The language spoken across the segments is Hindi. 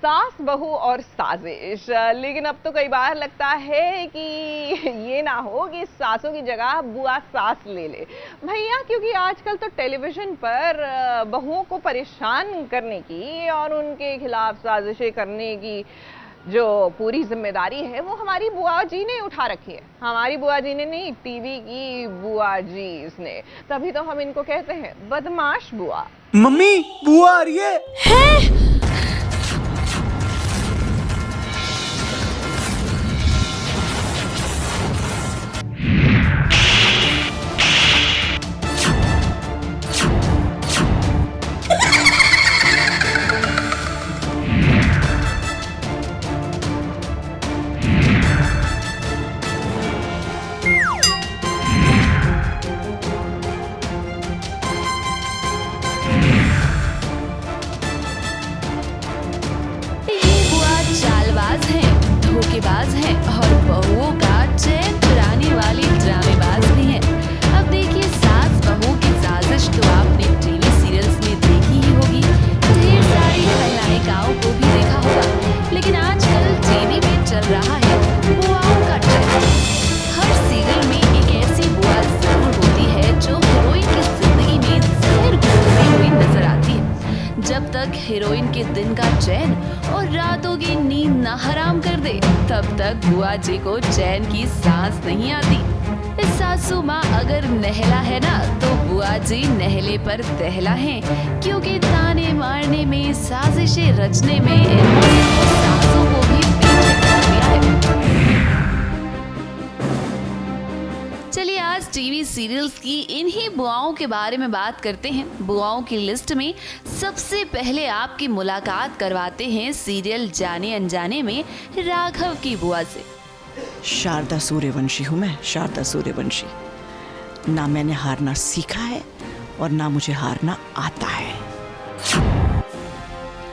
सास बहू और साजिश। लेकिन अब तो कई बार लगता है कि ये ना हो कि सासों की जगह बुआ सास ले ले भैया, क्योंकि आजकल तो टेलीविजन पर बहुओं को परेशान करने की और उनके खिलाफ साजिशें करने की जो पूरी जिम्मेदारी है वो हमारी बुआ जी ने उठा रखी है। हमारी बुआ जी ने नहीं, टीवी की बुआ जी इसने। तभी तो हम इनको कहते हैं बदमाश बुआ। मम्मी, बुआ आ रही है। धोखेबाज है और बहुओं का चैन चुराने वाली ड्रामेबाज भी है। अब देखिए, सास बहू की साजिश तो आपने टीवी सीरियल्स में देखी ही होगी, ढेर सारी खलनायिकाओं को भी देखा होगा। लेकिन आजकल टीवी में चल रहा है बुआओं का ट्रेंड। हर सीरियल में एक ऐसी बुआ जरूर होती है जो हीरोइन की जिंदगी में जहर घोलती हुई नजर आती है। जब तक हीरोइन के दिन का चैन और रातों की नींद न हराम कर दे, तब तक बुआ जी को चैन की सांस नहीं आती। इस सासू माँ अगर नहला है ना, तो बुआ जी नहले पर दहला है, क्योंकि ताने मारने में, साजिशें रचने में इन्होंने सासों को भी पीछे कर दिया है। चलिए आज टीवी सीरियल्स की इन्हीं बुआओं के बारे में बात करते हैं। बुआओं की लिस्ट में सबसे पहले आपकी मुलाकात करवाते हैं सीरियल जाने अनजाने में राघव की बुआ से। शारदा सूर्यवंशी हूँ मैं, शारदा सूर्यवंशी। ना मैंने हारना सीखा है और ना मुझे हारना आता है।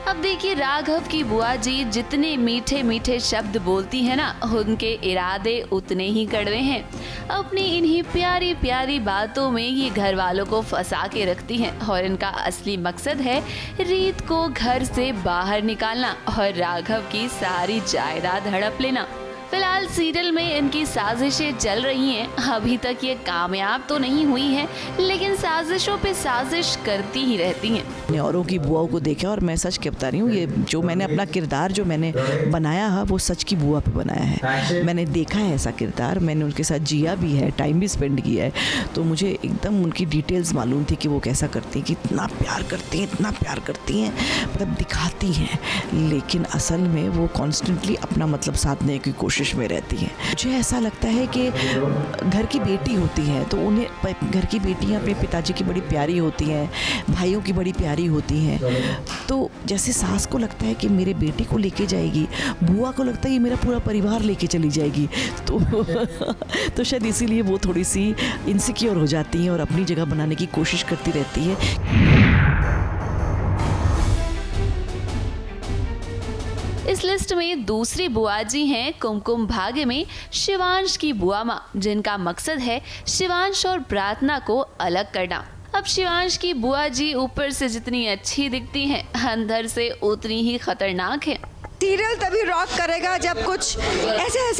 अब देखिए, राघव की बुआ जी जितने मीठे मीठे शब्द बोलती है ना, उनके इरादे उतने ही कड़वे हैं। अपनी इन्हीं प्यारी प्यारी बातों में ये घर वालों को फंसा के रखती हैं और इनका असली मकसद है रीत को घर से बाहर निकालना और राघव की सारी जायदाद हड़प लेना। फिलहाल सीरियल में इनकी साजिशें चल रही हैं। अभी तक ये कामयाब तो नहीं हुई हैं, लेकिन साजिशों पे साजिश करती ही रहती हैं। मैंने औरों की बुआओं को देखा और मैं सच के बता रही हूँ, ये जो मैंने अपना किरदार जो मैंने बनाया है वो सच की बुआ पे बनाया है। मैंने देखा है ऐसा किरदार, मैंने उनके साथ जिया भी है, टाइम भी स्पेंड किया है, तो मुझे एकदम उनकी डिटेल्स मालूम थी कि वो कैसा करती हैं, कि इतना प्यार करती हैं, इतना प्यार करती हैं, मतलब दिखाती हैं, लेकिन असल में वो कॉन्स्टेंटली अपना मतलब साधने की कोशिश में रहती हैं। मुझे ऐसा लगता है कि घर की बेटी होती है तो उन्हें, घर की बेटियां अपने पिताजी की बड़ी प्यारी होती हैं, भाइयों की बड़ी प्यारी होती हैं। तो जैसे सास को लगता है कि मेरे बेटे को लेके जाएगी, बुआ को लगता है कि मेरा पूरा परिवार लेके चली जाएगी, तो शायद इसीलिए वो थोड़ी सी इनसिक्योर हो जाती हैं और अपनी जगह बनाने की कोशिश करती रहती है। इस लिस्ट में दूसरी बुआ जी हैं कुमकुम भाग्य में शिवांश की बुआ माँ, जिनका मकसद है शिवांश और प्रार्थना को अलग करना। अब शिवांश की बुआ जी ऊपर से जितनी अच्छी दिखती हैं, अंदर से उतनी ही खतरनाक है। सीरियल तभी रॉक करेगा जब कुछ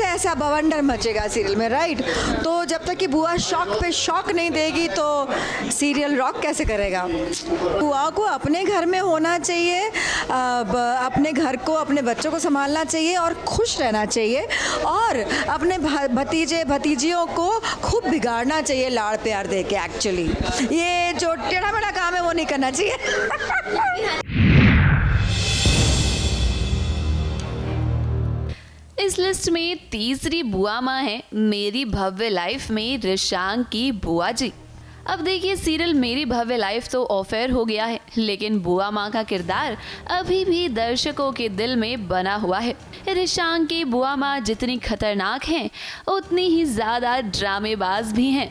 ऐसा बवंडर मचेगा सीरियल में, राइट? तो जब तक कि बुआ शॉक पे शॉक नहीं देगी तो सीरियल रॉक कैसे करेगा? बुआ को अपने घर में होना चाहिए, अपने घर को, अपने बच्चों को संभालना चाहिए और खुश रहना चाहिए, और अपने भतीजे भतीजियों को खूब बिगाड़ना चाहिए लाड़ प्यार दे के। एक्चुअली ये जो टेढ़ा मेढ़ा काम है वो नहीं करना चाहिए। इस लिस्ट में तीसरी बुआ माँ है मेरी भव्य लाइफ में रिशांग की बुआ जी। अब देखिए, सीरियल मेरी भव्य लाइफ तो ऑफ एयर हो गया है, लेकिन बुआ माँ का किरदार अभी भी दर्शकों के दिल में बना हुआ है। रिशांग की बुआ माँ जितनी खतरनाक हैं, उतनी ही ज्यादा ड्रामेबाज भी हैं।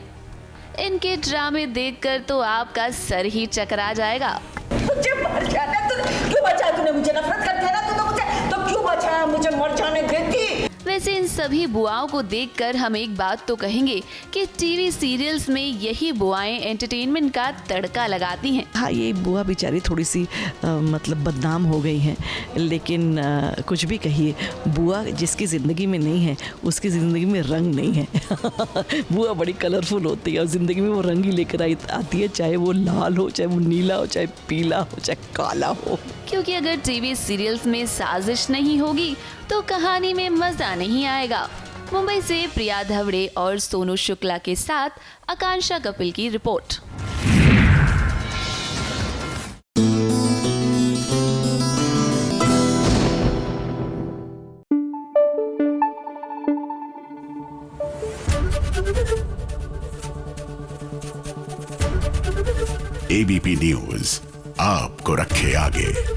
इनके ड्रामे देखकर तो आपका सर ही चकरा जाएगा। मुझे मर जाना, तो क्यों बचाया तूने मुझे? नफरत करती है ना तू तो मुझे, तो क्यों बचाया मुझे? मर जाने देती। वैसे इन सभी बुआओं को देखकर हम एक बात तो कहेंगे कि टीवी सीरियल्स में यही बुआएं एंटरटेनमेंट का तड़का लगाती हैं। हाँ, ये बुआ बेचारी थोड़ी सी मतलब बदनाम हो गई हैं, लेकिन कुछ भी कहिए, बुआ जिसकी ज़िंदगी में नहीं है उसकी ज़िंदगी में रंग नहीं है। बुआ बड़ी कलरफुल होती है और ज़िंदगी में वो रंग ही लेकर आती है, चाहे वो लाल हो, चाहे वो नीला हो, चाहे पीला हो, चाहे काला हो। क्योंकि अगर टीवी सीरियल्स में साजिश नहीं होगी तो कहानी में मजा नहीं आएगा। मुंबई से प्रिया धवड़े और सोनू शुक्ला के साथ आकांक्षा कपिल की रिपोर्ट। एबीपी न्यूज आपको रखे आगे।